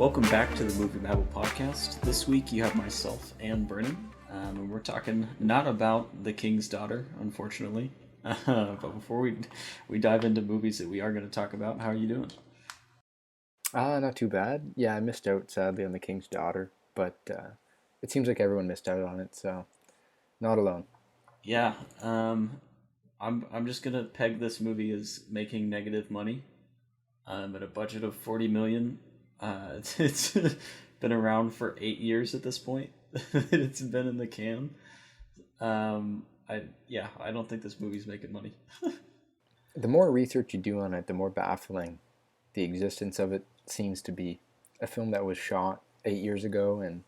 Welcome back to the MovieBabble Podcast. This week you have myself and Brennan, and we're talking not about The King's Daughter, unfortunately. But before we dive into movies that we are going to talk about, how are you doing? Not too bad. Yeah, I missed out sadly on The King's Daughter, but it seems like everyone missed out on it, so not alone. Yeah, I'm just gonna peg this movie as making negative money. At a budget of 40 million. It's been around for 8 years at this point. It's been in the can. I don't think this movie's making money. The more research you do on it, the more baffling the existence of it seems to be. A film that was shot 8 years ago and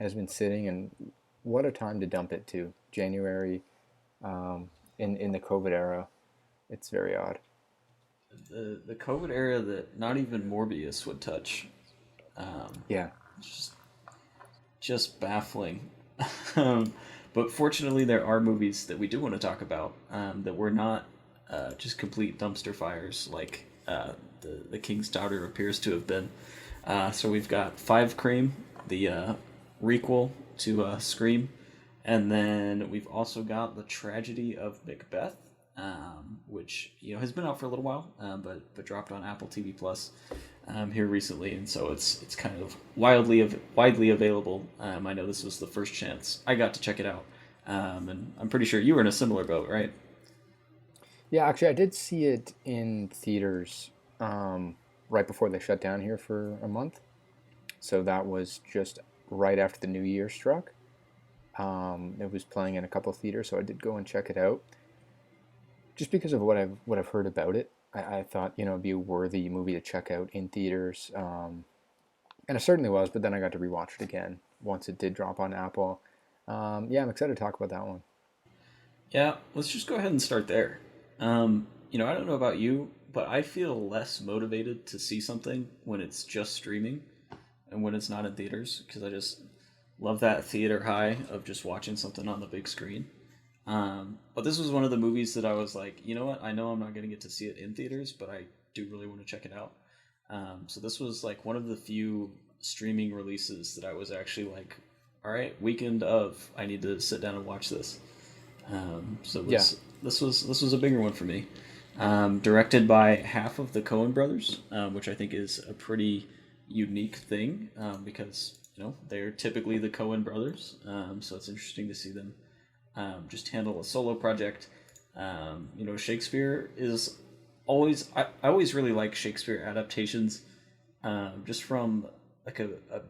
has been sitting, and what a time to dump it to. January, in the COVID era. It's very odd. The COVID era that not even Morbius would touch. Yeah. Just baffling. But fortunately, there are movies that we do want to talk about that were not just complete dumpster fires like the King's Daughter appears to have been. So we've got Five Cream, the requel to Scream, and then we've also got The Tragedy of Macbeth, which has been out for a little while, but dropped on Apple TV Plus here recently, and so it's kind of widely available. I know this was the first chance I got to check it out, and I'm pretty sure you were in a similar boat, right? Yeah, actually, I did see it in theaters right before they shut down here for a month. So that was just right after the new year struck. It was playing in a couple of theaters, so I did go and check it out. Just because of what I've heard about it, I thought it'd be a worthy movie to check out in theaters, and it certainly was. But then I got to rewatch it again once it did drop on Apple. Yeah, I'm excited to talk about that one. Yeah, let's just go ahead and start there. I don't know about you, but I feel less motivated to see something when it's just streaming and when it's not in theaters, because I just love that theater high of just watching something on the big screen. But this was one of the movies that I was like, you know what? I know I'm not going to get to see it in theaters, but I do really want to check it out. So this was like one of the few streaming releases that I was actually like, all right, weekend of, I need to sit down and watch this. This was a bigger one for me. Directed by half of the Coen Brothers, which I think is a pretty unique thing, because they're typically the Coen Brothers. So it's interesting to see them just handle a solo project. Shakespeare is always... I always really like Shakespeare adaptations, just from like a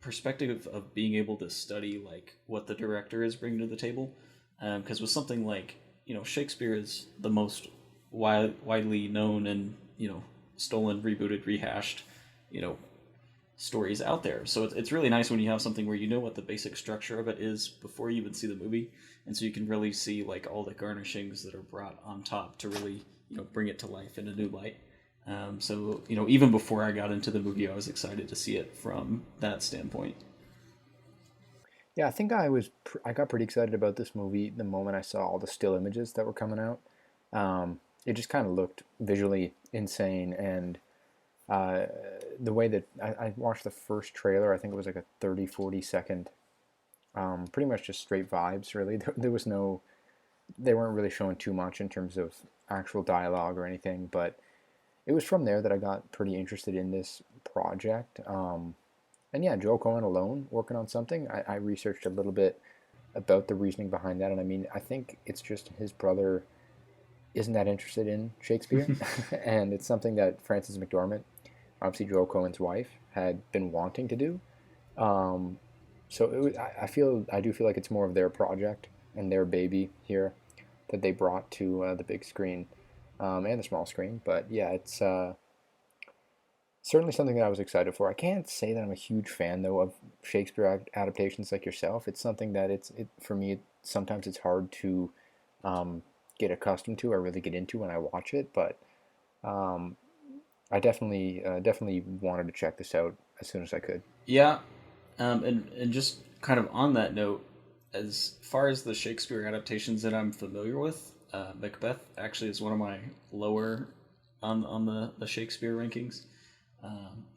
perspective of being able to study like what the director is bringing to the table. Because with something like, Shakespeare is the most widely known and, stolen, rebooted, rehashed, stories out there. So it's really nice when you have something where you know what the basic structure of it is before you even see the movie, and so you can really see like all the garnishings that are brought on top to really bring it to life in a new light. So even before I got into the movie, I was excited to see it from that standpoint. Yeah, I think I got pretty excited about this movie the moment I saw all the still images that were coming out. It just kind of looked visually insane, and the way that I watched the first trailer, I think it was like a 30-40 second, pretty much just straight vibes, really. There was they weren't really showing too much in terms of actual dialogue or anything, but it was from there that I got pretty interested in this project. And yeah, Joel Coen alone working on something. I researched a little bit about the reasoning behind that, and I mean, I think it's just his brother isn't that interested in Shakespeare, and it's something that Frances McDormand, obviously Joel Coen's wife, had been wanting to do. So I do feel like it's more of their project and their baby here that they brought to the big screen and the small screen. But yeah, it's certainly something that I was excited for. I can't say that I'm a huge fan though of Shakespeare adaptations like yourself. It's something that for me sometimes it's hard to get accustomed to or really get into when I watch it. But I definitely wanted to check this out as soon as I could. Yeah, and just kind of on that note, as far as the Shakespeare adaptations that I'm familiar with, Macbeth actually is one of my lower on the Shakespeare rankings.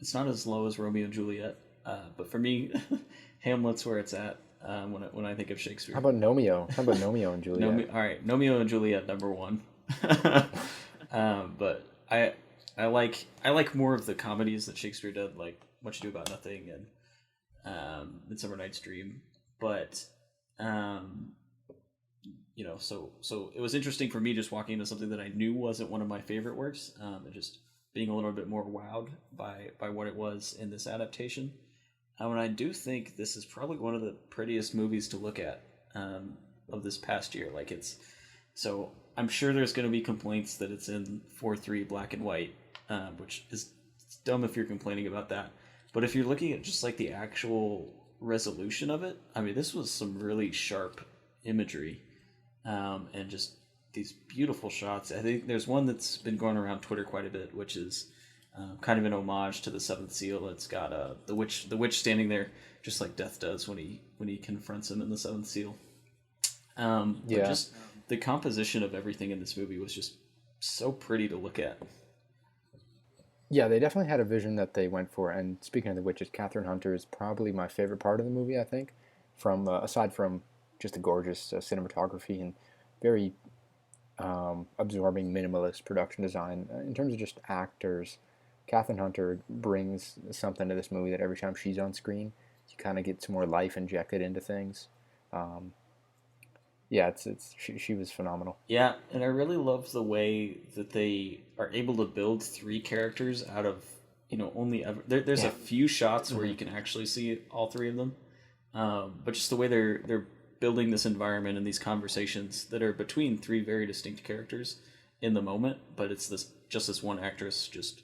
It's not as low as Romeo and Juliet, but for me, Hamlet's where it's at when I think of Shakespeare. How about Nomeo? How about Nomeo and Juliet? All right, Romeo and Juliet number one. But I like more of the comedies that Shakespeare did, like Much Ado About Nothing and Midsummer Night's Dream. But so it was interesting for me just walking into something that I knew wasn't one of my favorite works, and just being a little bit more wowed by what it was in this adaptation. And I do think this is probably one of the prettiest movies to look at of this past year. Like so I'm sure there's going to be complaints that it's in 4:3 black and white, which is dumb if you're complaining about that. But if you're looking at just like the actual resolution of it, I mean, this was some really sharp imagery, and just these beautiful shots. I think there's one that's been going around Twitter quite a bit, which is kind of an homage to the Seventh Seal. It's got the witch standing there, just like Death does when he confronts him in the Seventh Seal. But just the composition of everything in this movie was just so pretty to look at. Yeah, they definitely had a vision that they went for. And speaking of the witches, Catherine Hunter is probably my favorite part of the movie, I think, from aside from just the gorgeous cinematography and very absorbing minimalist production design. In terms of just actors, Catherine Hunter brings something to this movie that every time she's on screen, you kind of get some more life injected into things. Yeah, she was phenomenal. Yeah, and I really love the way that they are able to build three characters out of only there's a few shots where you can actually see all three of them, but just the way they're building this environment and these conversations that are between three very distinct characters in the moment, but it's this one actress just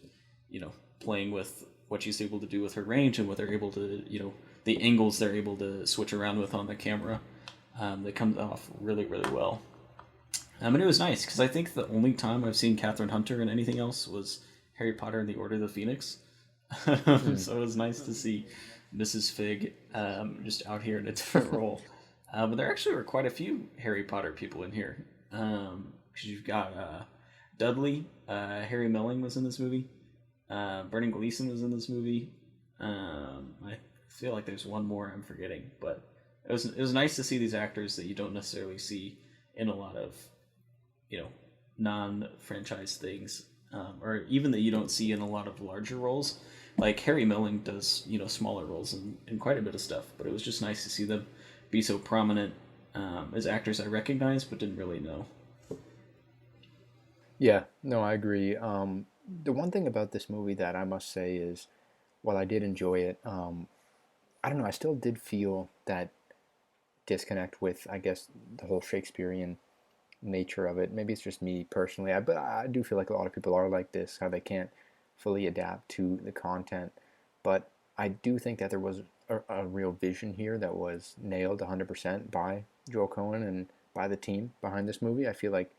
playing with what she's able to do with her range and what they're able to the angles they're able to switch around with on the camera. That comes off really, really well. And it was nice, because I think the only time I've seen Catherine Hunter in anything else was Harry Potter and the Order of the Phoenix. So it was nice to see Mrs. Fig just out here in a different role. But there actually were quite a few Harry Potter people in here. Because you've got Dudley, Harry Melling was in this movie. Brennan Gleeson was in this movie. I feel like there's one more I'm forgetting, but it was nice to see these actors that you don't necessarily see in a lot of non-franchise things, or even that you don't see in a lot of larger roles. Like Harry Melling does smaller roles in quite a bit of stuff, but it was just nice to see them be so prominent as actors I recognized but didn't really know. Yeah, no, I agree. The one thing about this movie that I must say is, while I did enjoy it, I don't know, I still did feel that disconnect with, I guess, the whole Shakespearean nature of it. Maybe it's just me personally, but I do feel like a lot of people are like this, how they can't fully adapt to the content. But I do think that there was a real vision here that was nailed 100% by Joel Coen and by the team behind this movie. I feel like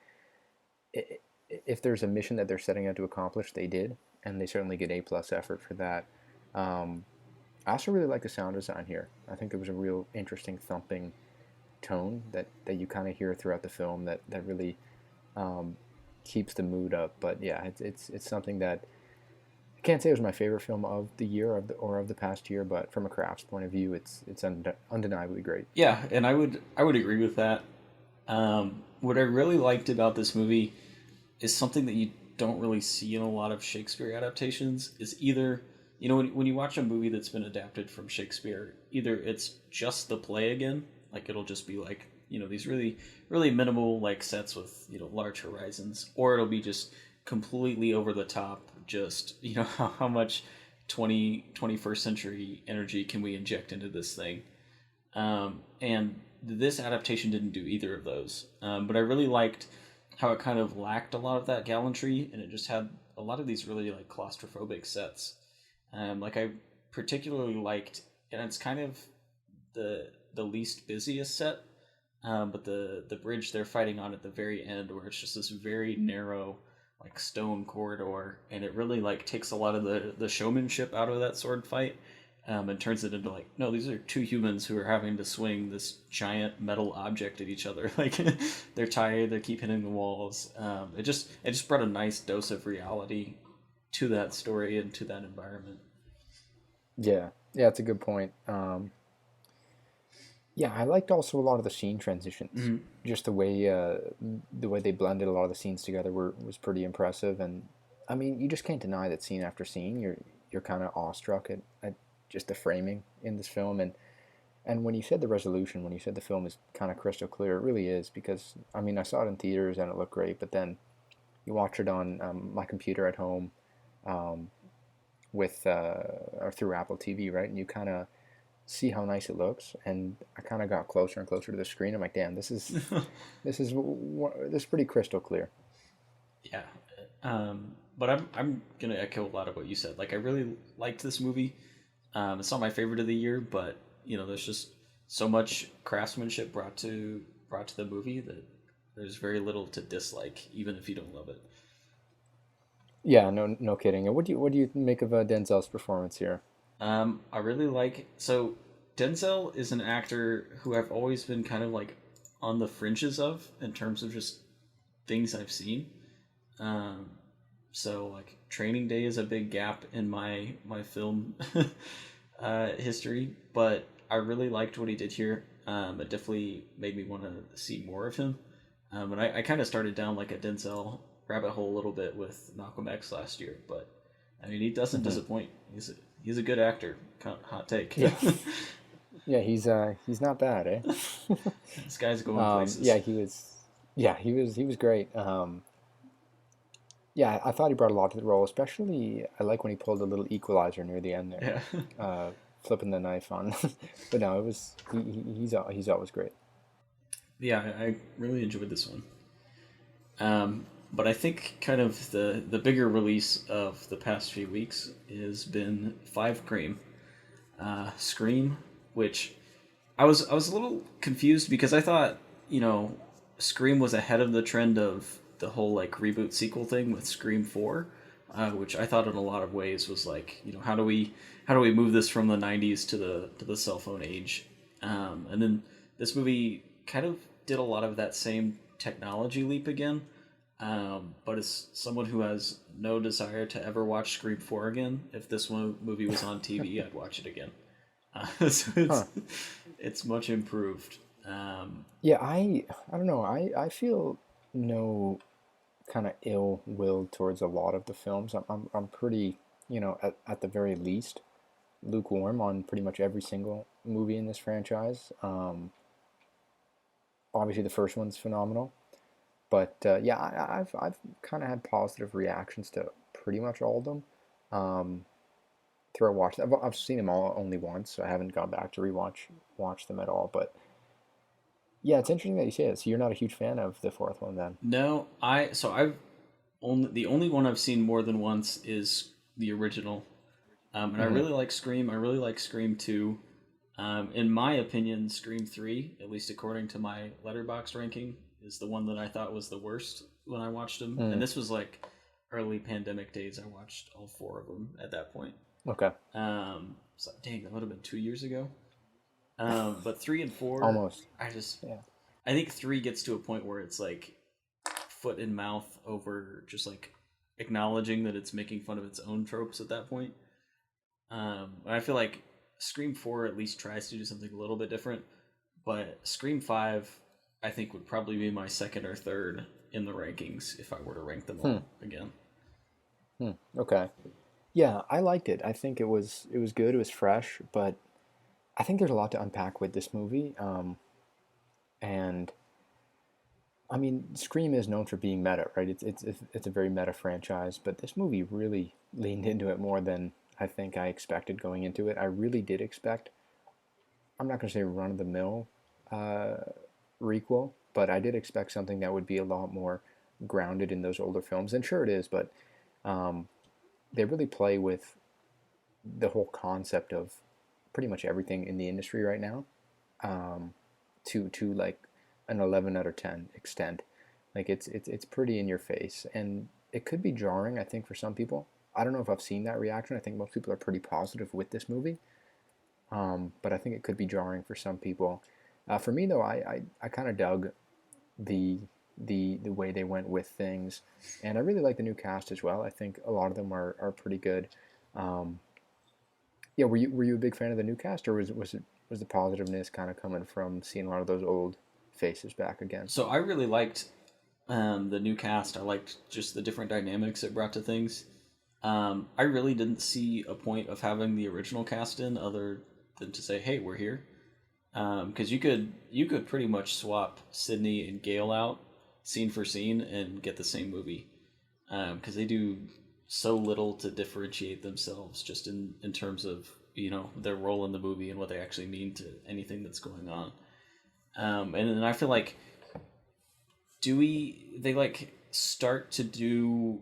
if there's a mission that they're setting out to accomplish, they did, and they certainly get A+ effort for that. I also really like the sound design here. I think there was a real interesting thumping tone that you kind of hear throughout the film that really keeps the mood up. But yeah, it's something that I can't say it was my favorite film of the year or of the past year, but from a crafts point of view, it's undeniably great. Yeah, and I would agree with that. What I really liked about this movie is something that you don't really see in a lot of Shakespeare adaptations. Is either when you watch a movie that's been adapted from Shakespeare, either it's just the play again, like it'll just be like, these really, really minimal like sets with, large horizons, or it'll be just completely over the top, just, how much 21st century energy can we inject into this thing? And this adaptation didn't do either of those. But I really liked how it kind of lacked a lot of that gallantry, and it just had a lot of these really like claustrophobic sets. Like I particularly liked, and it's kind of the least busiest set, but the bridge they're fighting on at the very end, where it's just this very narrow like stone corridor, and it really like takes a lot of the showmanship out of that sword fight, and turns it into like, no, these are two humans who are having to swing this giant metal object at each other. Like they're tired, they keep hitting the walls. It just brought a nice dose of reality to that story and to that environment. Yeah, yeah, it's a good point. Yeah, I liked also a lot of the scene transitions. Hmm. Just the way they blended a lot of the scenes together was pretty impressive. And I mean, you just can't deny that scene after scene, you're kind of awestruck at just the framing in this film. And when you said the resolution, when you said the film is kind of crystal clear, it really is because I mean, I saw it in theaters and it looked great, but then you watch it on my computer at home, um, with or through Apple TV, right? And you kind of see how nice it looks, and I kind of got closer and closer to the screen. I'm like, damn, this is pretty crystal clear. Yeah. But I'm gonna echo a lot of what you said. Like I really liked this movie. It's not my favorite of the year, but there's just so much craftsmanship brought to the movie that there's very little to dislike, even if you don't love it. Yeah, no kidding. And what do you make of Denzel's performance here? I really like so Denzel is an actor who I've always been kind of like on the fringes of in terms of just things I've seen. Um, so like Training Day is a big gap in my film history, but I really liked what he did here. It definitely made me want to see more of him. And I kind of started down like a Denzel rabbit hole a little bit with Malcolm X last year, but I mean he doesn't Hmm. disappoint. He's a good actor. Hot take. Yeah, yeah, he's not bad, eh? This guy's going places. Yeah, he was great. Yeah, I thought he brought a lot to the role, especially I like when he pulled a little equalizer near the end there, Yeah, uh, flipping the knife on. But no, it was he's always great. yeah. I really enjoyed this one. But I think kind of the bigger release of the past few weeks has been Five Cream, Scream, which I was a little confused because I thought Scream was ahead of the trend of the whole like reboot sequel thing with Scream 4, which I thought in a lot of ways was like how do we move this from the 90s to the cell phone age, and then this movie kind of did a lot of that same technology leap again. But as someone who has no desire to ever watch Scream 4 again, if this one movie was on TV, I'd watch it again. So Huh. it's much improved. Yeah, I don't know. I feel no kind of ill will towards a lot of the films. I'm pretty, at the very least, lukewarm on pretty much every single movie in this franchise. Obviously, the first one's phenomenal, but yeah, I've kind of had positive reactions to pretty much all of them. Um, Throughout watch, I've seen them all only once, so I haven't gone back to watch them at all. But yeah, it's interesting that you say it. So you're not a huge fan of the fourth one, then? No, I've only the only one I've seen more than once is the original, and I Hmm. really like Scream. I really like Scream 2. In my opinion, Scream 3, at least according to my letterbox ranking, is the one that I thought was the worst when I watched them. And Mm. this was like early pandemic days. I watched all four of them at that point. Okay. So dang, that would have been 2 years ago. But 3 and 4, Almost. I just Yeah. I think 3 gets to a point where it's like foot in mouth over just like acknowledging that it's making fun of its own tropes at that point. And I feel like Scream 4 at least tries to do something a little bit different, but Scream 5 I think would probably be my second or third in the rankings if I were to rank them Hmm. all again. Hmm. Okay. Yeah, I liked it. I think it was good. It was fresh, but I think there's a lot to unpack with this movie. And I mean, Scream is known for being meta, right? It's a very meta franchise, but this movie really leaned into it more than I think I expected going into it. I really did expect. I'm not going to say run of the mill uh, requel, but I did expect something that would be a lot more grounded in those older films. And sure, it is, but um, they really play with the whole concept of pretty much everything in the industry right now, um, to like an 11 out of 10 extent. Like it's pretty in your face, and it could be jarring, I think, for some people. I don't know if I've seen that reaction. I think most people are pretty positive with this movie, but I think it could be jarring for some people. For me, though, I kind of dug the the way they went with things, and I really like the new cast as well. I think a lot of them are pretty good. Um, yeah, were you a big fan of the new cast, or was the positiveness kind of coming from seeing a lot of those old faces back again? So I really liked the new cast. I liked just the different dynamics it brought to things. I really didn't see a point of having the original cast in other than to say, "Hey, we're here," because you could pretty much swap Sydney and Gale out scene for scene and get the same movie, because they do so little to differentiate themselves just in terms of their role in the movie and what they actually mean to anything that's going on. And then I feel like they like start to do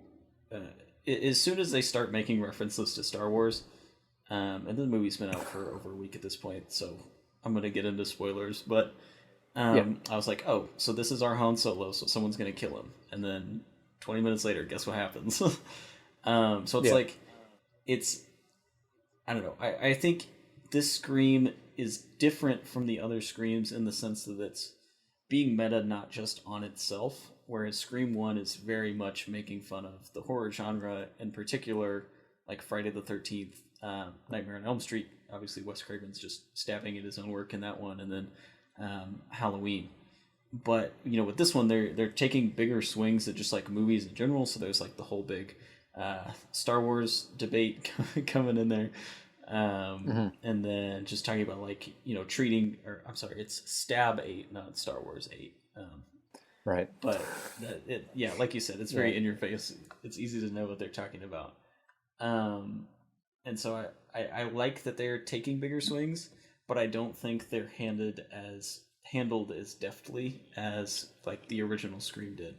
as soon as they start making references to Star Wars, and the movie's been out for over a week at this point, so I'm gonna get into spoilers, but Yeah, I was like, oh, so this is our Han Solo, so someone's gonna kill him, and then 20 minutes later, guess what happens? So it's yeah, like it's I don't know. I think this Scream is different from the other Screams in the sense that it's being meta not just on itself, whereas Scream 1 is very much making fun of the horror genre, in particular, like Friday the 13th, Nightmare on Elm Street. Obviously, Wes Craven's just stabbing at his own work in that one, and then Halloween. But with this one, they're taking bigger swings at just like movies in general. So there's like the whole big Star Wars debate coming in there. And then just talking about like treating, or I'm sorry, it's Stab 8, not Star Wars 8. right. But yeah, like you said, it's very Yeah, in your face. It's easy to know what they're talking about. And so I like that they're taking bigger swings, but I don't think they're handled as deftly as like the original Scream did,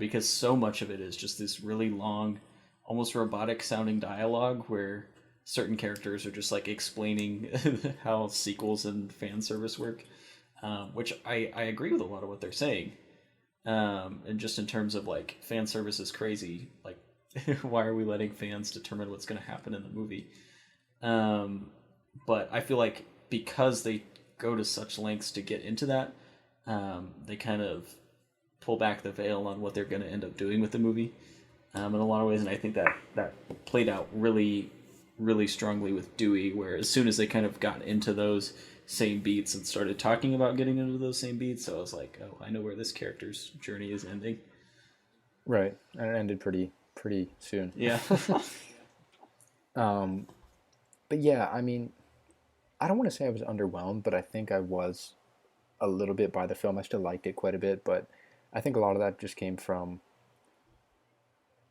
because so much of it is just this really long, almost robotic sounding dialogue where certain characters are just like explaining how sequels and fan service work, which I agree with a lot of what they're saying. And just in terms of like fan service is crazy, like why are we letting fans determine what's going to happen in the movie? But I feel like because they go to such lengths to get into that, they kind of pull back the veil on what they're going to end up doing with the movie, in a lot of ways. And I think that played out really, really strongly with Dewey, where as soon as they kind of got into those same beats and started talking about getting into those same beats, so I was like, oh, I know where this character's journey is ending. right. And it ended pretty soon. Yeah. Um, but yeah, I mean, I don't want to say I was underwhelmed, but I think I was a little bit by the film. I still liked it quite a bit, but I think a lot of that just came from,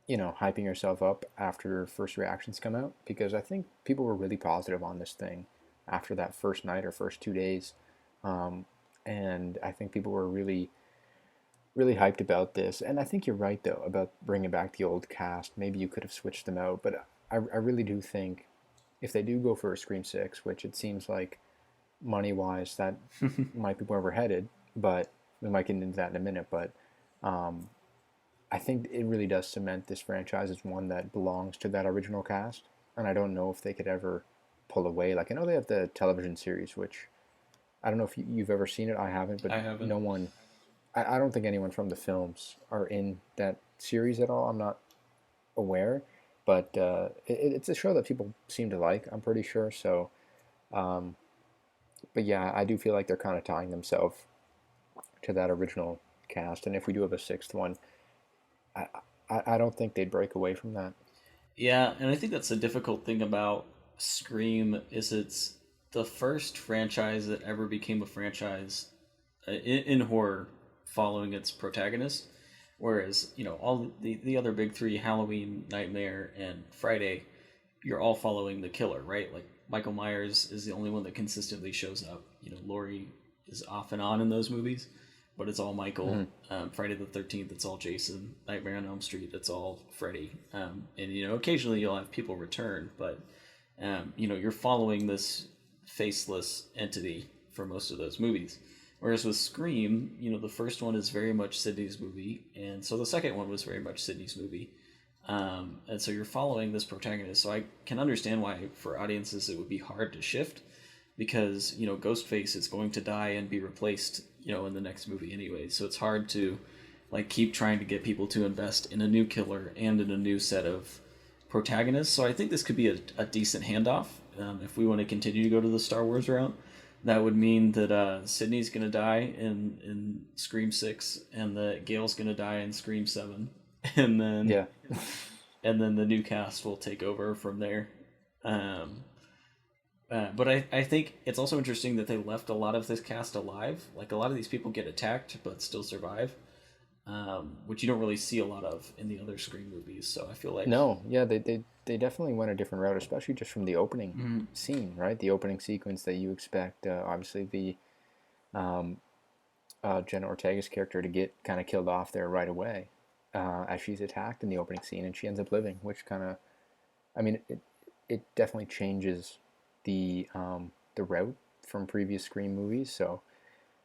hyping yourself up after first reactions come out, because I think people were really positive on this thing after that first night or first 2 days. Um, and I think people were really, really hyped about this. And I think you're right, though, about bringing back the old cast. Maybe you could have switched them out, but I really do think if they do go for a Scream 6, which it seems like money-wise that might be where we're headed, but we might get into that in a minute, but um, I think it really does cement this franchise as one that belongs to that original cast, and I don't know if they could ever pull away. Like, I know they have the television series, which I don't know if you've ever seen it. I haven't, but I haven't. no one, I don't think anyone from the films are in that series at all. I'm not aware, but it's a show that people seem to like, I'm pretty sure. So, um, but yeah, I do feel like they're kind of tying themselves to that original cast, and if we do have a sixth one, I, I don't think they'd break away from that. Yeah, and I think that's the difficult thing about Scream is it's the first franchise that ever became a franchise in horror following its protagonist. Whereas, all the other big three, Halloween, Nightmare, and Friday, you're all following the killer, right? Like, Michael Myers is the only one that consistently shows up. Laurie is off and on in those movies, but it's all Michael. Friday the 13th, it's all Jason. Nightmare on Elm Street, it's all Freddy. And occasionally you'll have people return, but you're following this faceless entity for most of those movies. Whereas with Scream, the first one is very much Sidney's movie, and so the second one was very much Sidney's movie. And so you're following this protagonist. So I can understand why for audiences it would be hard to shift, because Ghostface is going to die and be replaced in the next movie anyway. So it's hard to like keep trying to get people to invest in a new killer and in a new set of protagonists. So I think this could be a decent handoff if we want to continue to go to the Star Wars route. That would mean that Sydney's going to die in Scream 6, and that Gail's going to die in Scream 7, and then Yeah. and then the new cast will take over from there. But I think it's also interesting that they left a lot of this cast alive. Like, a lot of these people get attacked but still survive, which you don't really see a lot of in the other Scream movies. So I feel like... No, yeah, they definitely went a different route, especially just from the opening scene, right? The opening sequence that you expect, obviously, the Jenna Ortega's character to get kind of killed off there right away as she's attacked in the opening scene, and she ends up living, which kind of... I mean, it definitely changes the route from previous Scream movies. So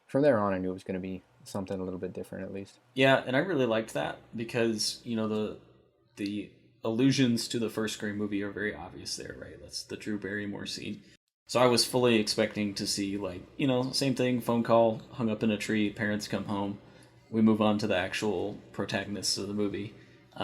from there on, I knew it was going to be something a little bit different, at least. Yeah, and I really liked that because, the allusions to the first Scream movie are very obvious there, right? That's the Drew Barrymore scene. So I was fully expecting to see, like, same thing, phone call, hung up in a tree, parents come home, we move on to the actual protagonists of the movie.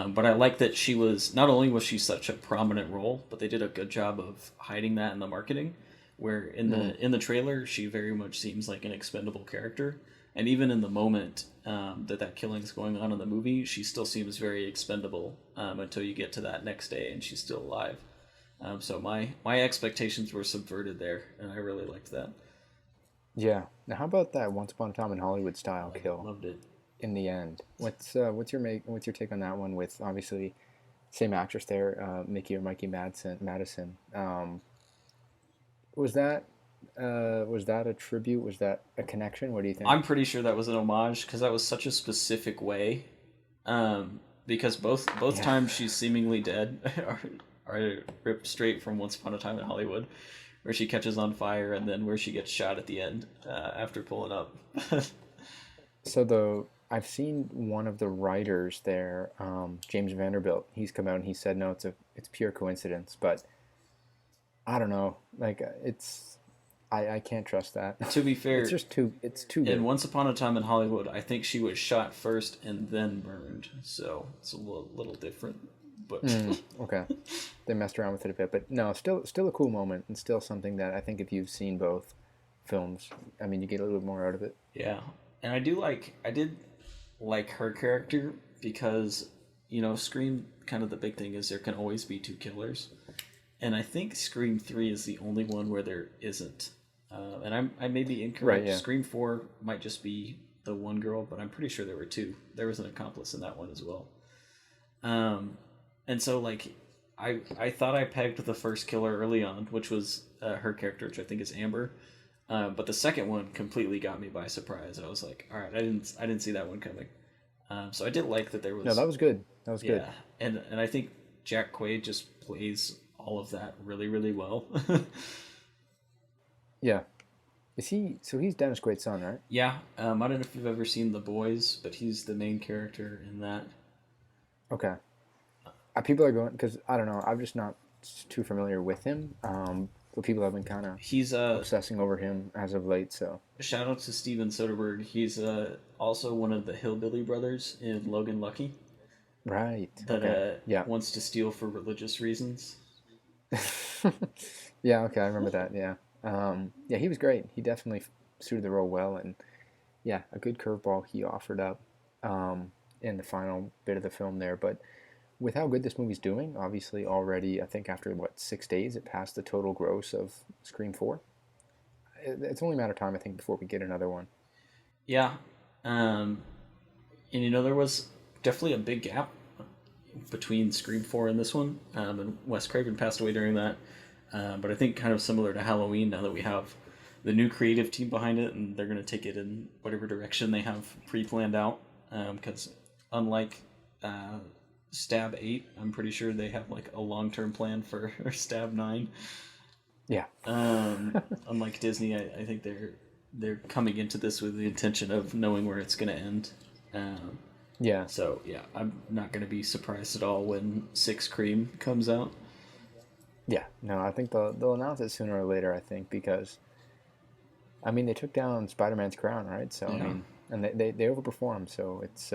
But I like that she was, not only was she such a prominent role, but they did a good job of hiding that in the marketing, where in the trailer, she very much seems like an expendable character. And even in the moment that killing's going on in the movie, she still seems very expendable until you get to that next day and she's still alive. So my expectations were subverted there, and I really liked that. Yeah. Now, how about that Once Upon a Time in Hollywood style kill? Loved it. In the end, what's your take on that one? With obviously same actress there, Mikey Madison. Was that a tribute? Was that a connection? What do you think? I'm pretty sure that was an homage because that was such a specific way. Because both times she's seemingly dead are ripped straight from Once Upon a Time in Hollywood, where she catches on fire and then where she gets shot at the end after pulling up. So I've seen one of the writers there, James Vanderbilt. He's come out and he said, no, it's pure coincidence, but I don't know. Like, I can't trust that. To be fair, it's too good. In Once Upon a Time in Hollywood, I think she was shot first and then burned, so it's a little different. But okay, they messed around with it a bit, but no, still a cool moment, and still something that I think if you've seen both films, I mean, you get a little bit more out of it. Yeah, and I did like her character because Scream, kind of the big thing is there can always be two killers, and I think Scream 3 is the only one where there isn't. And I may be incorrect. Right, yeah. Scream 4 might just be the one girl, but I'm pretty sure there were two. There was an accomplice in that one as well. And so, like, I thought I pegged the first killer early on, which was her character, which I think is Amber. But the second one completely got me by surprise. I was like, all right, I didn't see that one coming. So I did like that there was... No, that was good. That was good. And I think Jack Quaid just plays all of that really, really well. Yeah. So he's Dennis Quaid's son, right? Yeah. I don't know if you've ever seen The Boys, but he's the main character in that. Okay. People are going, because I don't know, I'm just not too familiar with him. But people have been kind of obsessing over him as of late. So shout out to Steven Soderbergh. He's also one of the Hillbilly brothers in Logan Lucky. Right. That wants to steal for religious reasons. Yeah. Okay, I remember that. Yeah. Yeah, he was great. He definitely suited the role well, and yeah, a good curveball he offered up in the final bit of the film there. But with how good this movie's doing, obviously already, I think after 6 days, it passed the total gross of Scream 4. It's only a matter of time, I think, before we get another one. Yeah, and there was definitely a big gap between Scream 4 and this one, and Wes Craven passed away during that. But I think kind of similar to Halloween, now that we have the new creative team behind it, and they're going to take it in whatever direction they have pre-planned out, because unlike Stab 8, I'm pretty sure they have like a long-term plan for Stab 9. Yeah. Unlike Disney, I think they're coming into this with the intention of knowing where it's going to end. Yeah. So yeah, I'm not going to be surprised at all when 6 Cream comes out. Yeah. No, I think they'll announce it sooner or later. I think because, I mean, they took down Spider-Man's crown, right? So yeah. I mean, and they overperformed. So it's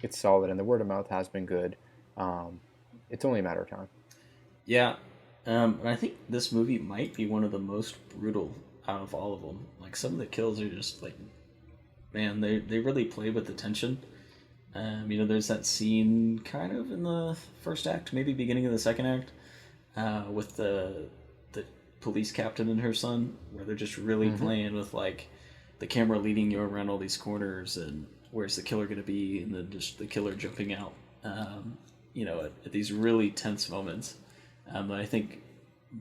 it's solid, and the word of mouth has been good. It's only a matter of time. Yeah, and I think this movie might be one of the most brutal out of all of them. Like some of the kills are just like, man, they really play with the tension. There's that scene kind of in the first act, maybe beginning of the second act, with the police captain and her son, where they're just really playing with like the camera leading you around all these corners and where's the killer going to be, and then just the killer jumping out. At these really tense moments. I think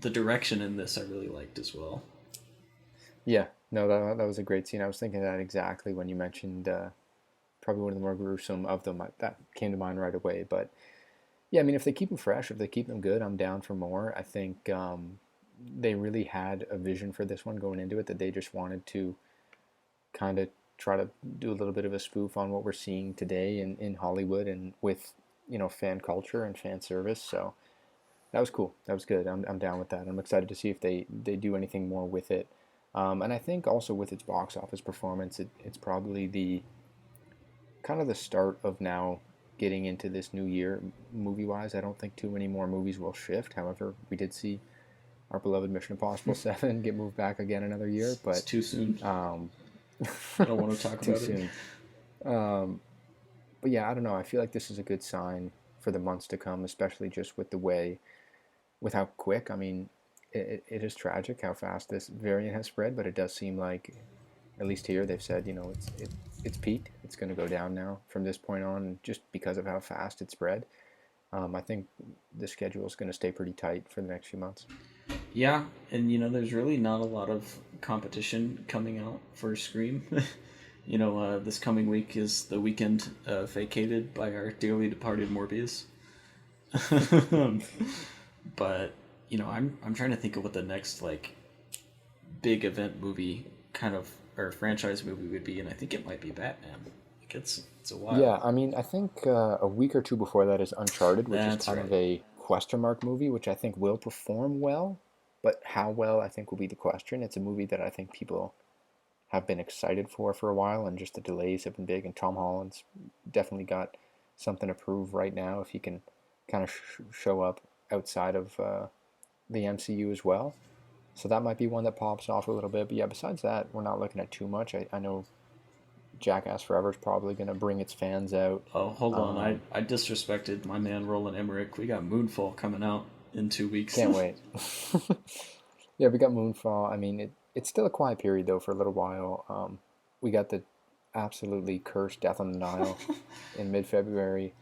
the direction in this I really liked as well. Yeah, no, that was a great scene. I was thinking that exactly when you mentioned probably one of the more gruesome of them. That came to mind right away. But yeah, I mean, if they keep them fresh, if they keep them good, I'm down for more. I think they really had a vision for this one going into it, that they just wanted to kind of try to do a little bit of a spoof on what we're seeing today in Hollywood and with, fan culture and fan service. So that was cool. That was good. I'm down with that. I'm excited to see if they do anything more with it. And I think also with its box office performance, it's probably the kind of the start of now getting into this new year movie wise. I don't think too many more movies will shift. However, we did see our beloved Mission Impossible 7 get moved back again another year, but it's too soon. I don't want to talk too about soon. But yeah, I don't know. I feel like this is a good sign for the months to come, especially just with how quick. I mean, it is tragic how fast this variant has spread, but it does seem like, at least here, they've said, it's peaked. It's going to go down now from this point on, just because of how fast it spread. I think the schedule is going to stay pretty tight for the next few months. Yeah, and there's really not a lot of competition coming out for Scream. This coming week is the weekend vacated by our dearly departed Morbius. But I'm trying to think of what the next like big event movie kind of or franchise movie would be, and I think it might be Batman. Like it's a while. Yeah, I mean, I think a week or two before that is Uncharted, which is That's kind right. of a question mark movie, which I think will perform well, but how well I think will be the question. It's a movie that I think people have been excited for a while, and just the delays have been big. And Tom Holland's definitely got something to prove right now if he can kind of show up outside of the MCU as well. So that might be one that pops off a little bit. But yeah, besides that, we're not looking at too much. I know Jackass Forever is probably going to bring its fans out. Oh, hold on. I disrespected my man Roland Emmerich. We got Moonfall coming out in 2 weeks. Can't wait. Yeah, we got Moonfall. I mean, it's still a quiet period, though, for a little while. We got the absolutely cursed Death on the Nile in mid-February.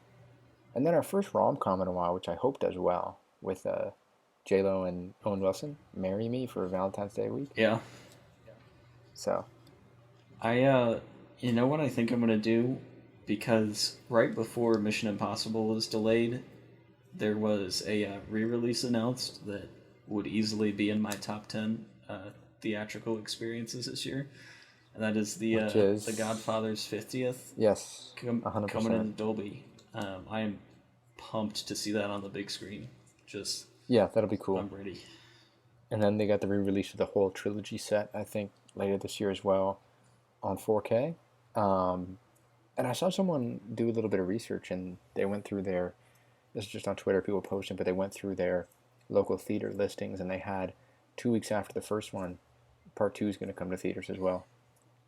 And then our first rom-com in a while, which I hope does well, with J-Lo and Owen Wilson, Marry Me for Valentine's Day week. Yeah. So. You know what I think I'm going to do? Because right before Mission Impossible was delayed, there was a re-release announced that would easily be in my top 10 theatrical experiences this year. And that is the Godfather's 50th. Yes, 100%. Coming in Dolby. I am pumped to see that on the big screen. Yeah, that'll be cool. I'm ready. And then they got the re-release of the whole trilogy set, I think, later this year as well on 4K. And I saw someone do a little bit of research, and they went through this is just on Twitter, people posting, but they went through their local theater listings, and they had 2 weeks after the first one, part 2 is going to come to theaters as well.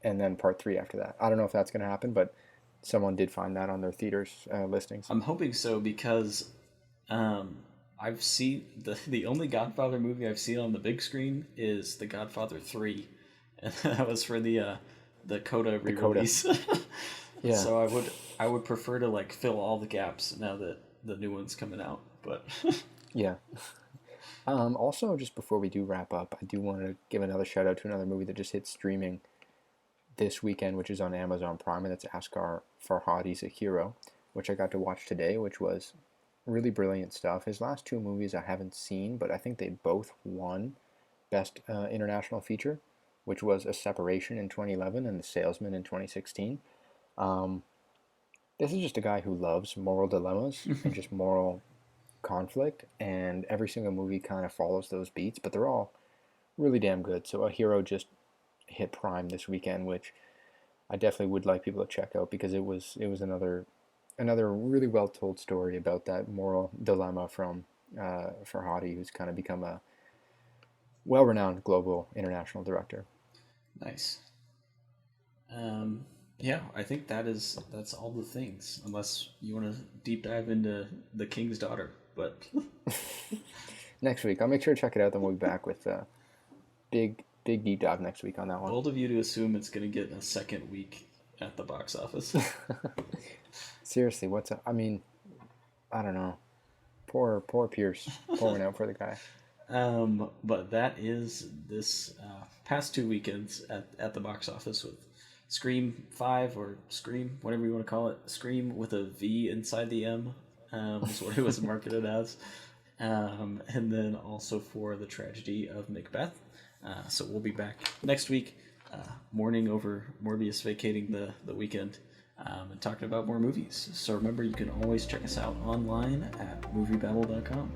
And then part 3 after that. I don't know if that's going to happen, but someone did find that on their theaters listings. I'm hoping so, because I've seen the only Godfather movie I've seen on the big screen is The Godfather 3, and that was for the Coda re-release. Yeah. So I would prefer to like fill all the gaps now that the new one's coming out. But yeah. Also, just before we do wrap up, I do want to give another shout out to another movie that just hit streaming this weekend, which is on Amazon Prime, and that's Asghar Farhadi's A Hero, which I got to watch today, which was really brilliant stuff. His last 2 movies I haven't seen, but I think they both won Best International Feature, which was A Separation in 2011 and The Salesman in 2016. This is just a guy who loves moral dilemmas and just moral conflict, and every single movie kind of follows those beats, but they're all really damn good. So A Hero just hit Prime this weekend, which I definitely would like people to check out, because it was another another really well told story about that moral dilemma from Farhadi, who's kind of become a well renowned global international director. Nice. Yeah, I think that's all the things. Unless you want to deep dive into The King's Daughter, but Next week, I'll make sure to check it out. Then we'll be back with big deep dive next week on that one. bold of you to assume it's going to get a second week at the box office. Seriously, what's up? I mean, I don't know. Poor Pierce, pouring out for the guy. But that is this past 2 weekends at the box office with Scream 5 or Scream, whatever you want to call it. Scream with a V inside the M is what it was marketed as. And then also for the Tragedy of Macbeth. So we'll be back next week, mourning over Morbius vacating the weekend. And talking about more movies. So remember, you can always check us out online at MovieBabble.com.